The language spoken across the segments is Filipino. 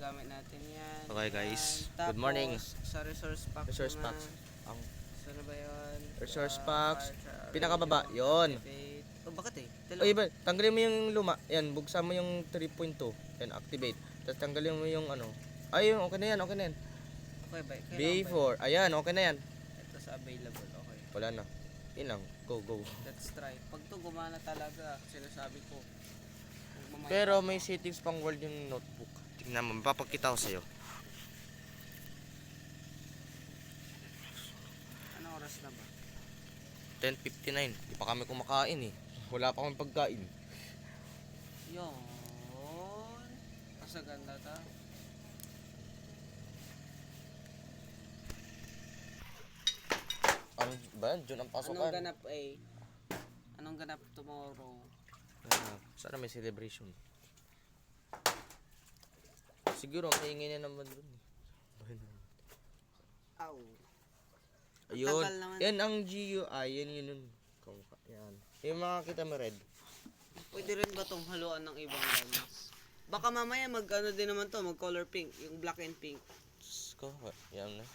Magagamit natin yan. Okay, guys. Tapos, Good morning. sa resource pack Resource naman. packs. Ang Saan ba yun? resource packs. Fire, Pinakababa. Yon. activate. Oh, bakit eh? O iba, tanggalin mo yung luma. Yan, buksan mo yung 3.2. Yan, activate. Tapos tanggalin mo yung ano. Ay, okay na yan, okay na yan. Okay ba? B4. Ayan, okay na yan. Ito sa available. Okay. Wala na. Yun lang. Go, go. Let's try. Pag to gumana talaga, sinasabi ko. Pero may settings pang world yung notebook. Tingnan mo, mapapakita ko sa'yo. Anong oras na ba? 10:59. Di pa kami kumakain eh. Wala pa kami pagkain. Yun. Mas ganda ta. Ano ba yan? Diyan ang pasokan. Anong ganap eh? Anong ganap tomorrow? Sana may celebration. Siguro maingay na naman dun eh. Aw. Ayun. Tagal naman. Yan ang GUI. Yan yun. Yan. Yung makakita mo red. Pwede rin ba tong haluan ng ibang guns? Baka mamaya mag ano din naman to, mag color pink, yung black and pink. Ko, yan na.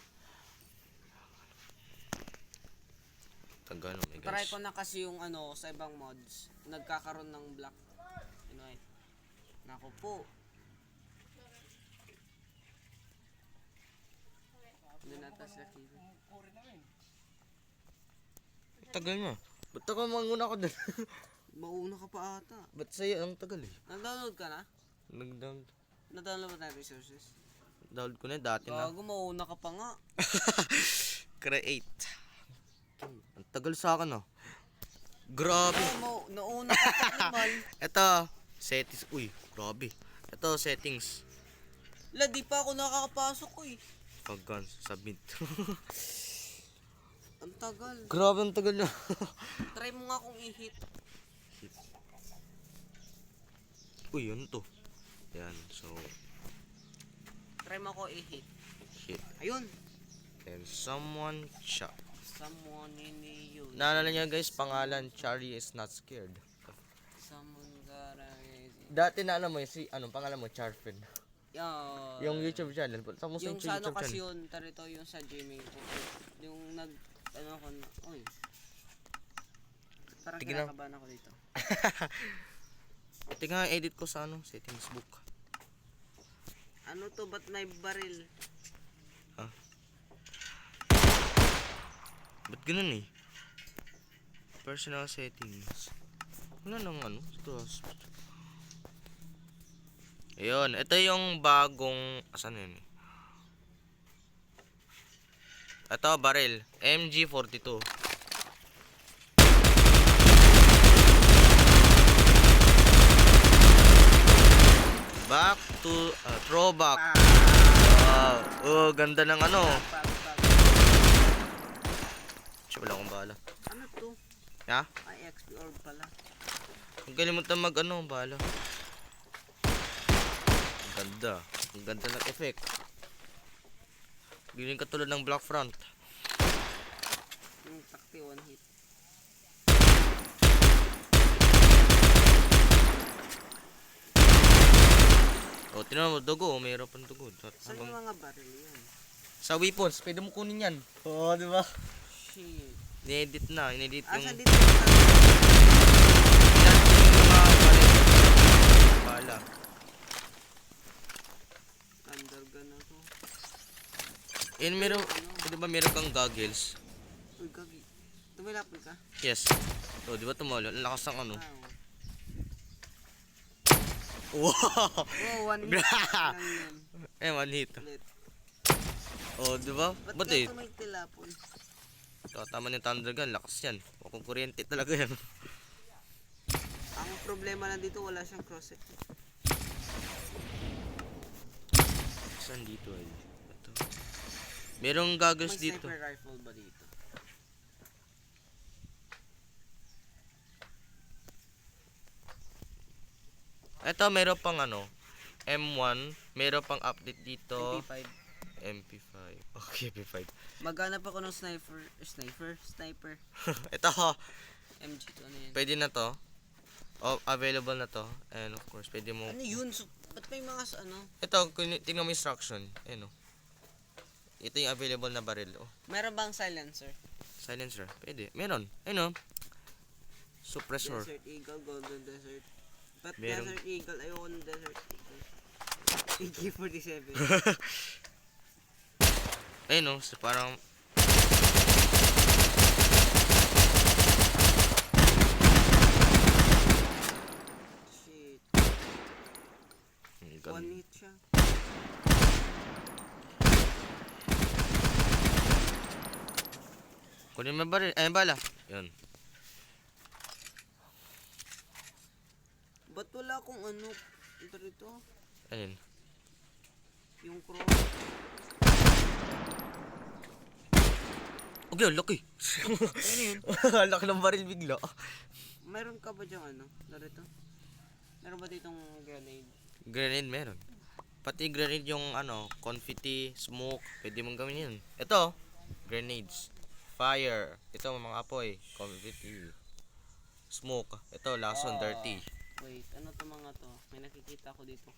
Tagal oh my Try gosh. ko na kasi yung ano sa ibang mods, nagkakaroon ng black and white. Nako po. Hindi nata sila kita. Tagal mo. Ba't ako manguna ko dun? Mauna ka pa ata. Ba't sa'yo ang tagal eh? Nag-download ka na? Nag-download. Na-download ba tayo resources? Download ko na dati na. Gago, mauna ka pa nga. Create. Ang tagal sa akin oh. Grabe. Nauna ka pa naman. Ito, settings. Uy, grabe. Ito, settings. La, di pa ako nakakapasok ko eh. Pag submit. Ang tagal. Grabe, ang tagal na. Try mo nga kung i-hit. Uy, yun to. Yan, so. Try mo ako i-hit. Hit. Ayun. And someone shot. Someone in the use. Naalala niya guys, pangalan, Charlie is not scared. Someone got a crazy. Dati na alam mo, si, anong pangalan mo, Charfin. Yeah. Yung YouTube channel. Tapos Yung sa ano YouTube kasi channel. yun, tarito yung sa Gmail ko. Yung ano ko na, oy. Parang Tignan. kinakabahan ako dito. Tingnan, edit ko sa ano, settings book. Ano to, ba't may baril? Ba't ganun eh? Personal settings. Wala nang ano. Ayun, ito yung bagong, asan yun? Ito, baril. MG42. Back to, throwback. Wow. Oh, ganda ng ano. Siya wala akong bala. Ano to? Ha? Ay, XP orb pala. Ang kalimutan mag ano, bala. Ang ganda. Ang ganda ng effect. Ganyan katulad ng Black Front. Yung takti one hit. O, tinan mo, dugo. Mayroon pang dugo. Saan yung mga baril yan? Sa weapons, pwede mo kunin yan. Oo, di ba? Shit. Inedit na. Inedit yung... Saan dito yung Bala. Undergun na to. Yan, meron... Di ba meron kang goggles? Uy, gagi. Tumilapol ka? Yes. O, di ba tumalo? Ang lakas ng ano. Wow. Wow! Oh, one hit lang yun. Eh, one hit. Ulit. O, di ba? Ba't Ba't kaya eh? may tilapon? Tama ng Thunder Gun. Lakas yan. Wakong kuryente talaga yan. Ang problema na dito, wala siyang crosshair. Saan dito ay? Ito. Merong goggles May dito. sniper rifle ba dito? Ito, meron pang ano, M1, meron pang update dito. MP5. MP5. Okay, MP5. Maghanap ako ng sniper. Ito, MG to ano yan? pwede na to. Oh, available na to. And of course, pwede mo... Ano yun? Ba't may mga ano? Ito, tingnan mo instruction. Ayun, oh. Ito yung available na baril, oh. Meron bang silencer? Silencer, pwede. Meron. Ayun, oh. Suppressor. Desert Eagle, Golden Desert. Ba't Meron. Desert Eagle? Ayoko ng Desert Eagle. AK-47. Ayun, oh. So, parang... Shit. Ganun. One hit siya. Kunin mo baril. Ayun, bala. Yun. Ba't wala akong ano? Ito rito. Ayun. Yung cross. Okay, laki. Ano yun? Laki ng baril bigla. Meron ka ba diyang ano? Narito? Meron ba ditong grenade? Grenade meron. Pati grenade yung ano, confetti, smoke, pwede mong gawin yun. Ito, grenades. Fire. Ito mga apoy, confetti. Smoke. Ito, lason, dirty. Wait, ano to mga to? May nakikita ko dito.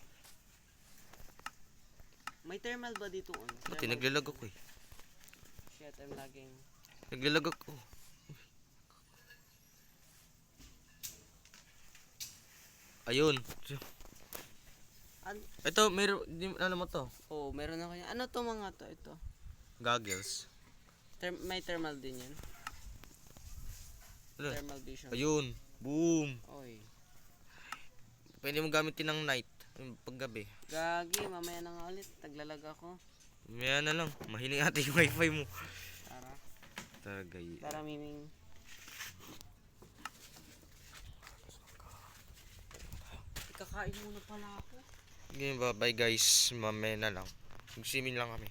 May thermal ba dito ano? Pati Thermal naglalag vision. ako eh. Shit, I'm lagging. Naglalag ako. Ayun. Ito, meron, ano mo to? Oh, meron ako yan. Ano to mga to? Ito. Goggles. May thermal din yan. Ano? Thermal vision. Ayun. Boom. Oy. Pwede mo gamitin ng night. Yung paggabi. Gagi, mamaya na nga ulit. Taglalag ako. Maya na lang. Mahiling ate yung wifi mo. Tara. Tagay. Tara, Miming. Kakain muna pala ako. Okay, bye guys. Mamaya na lang. Magsimin lang kami.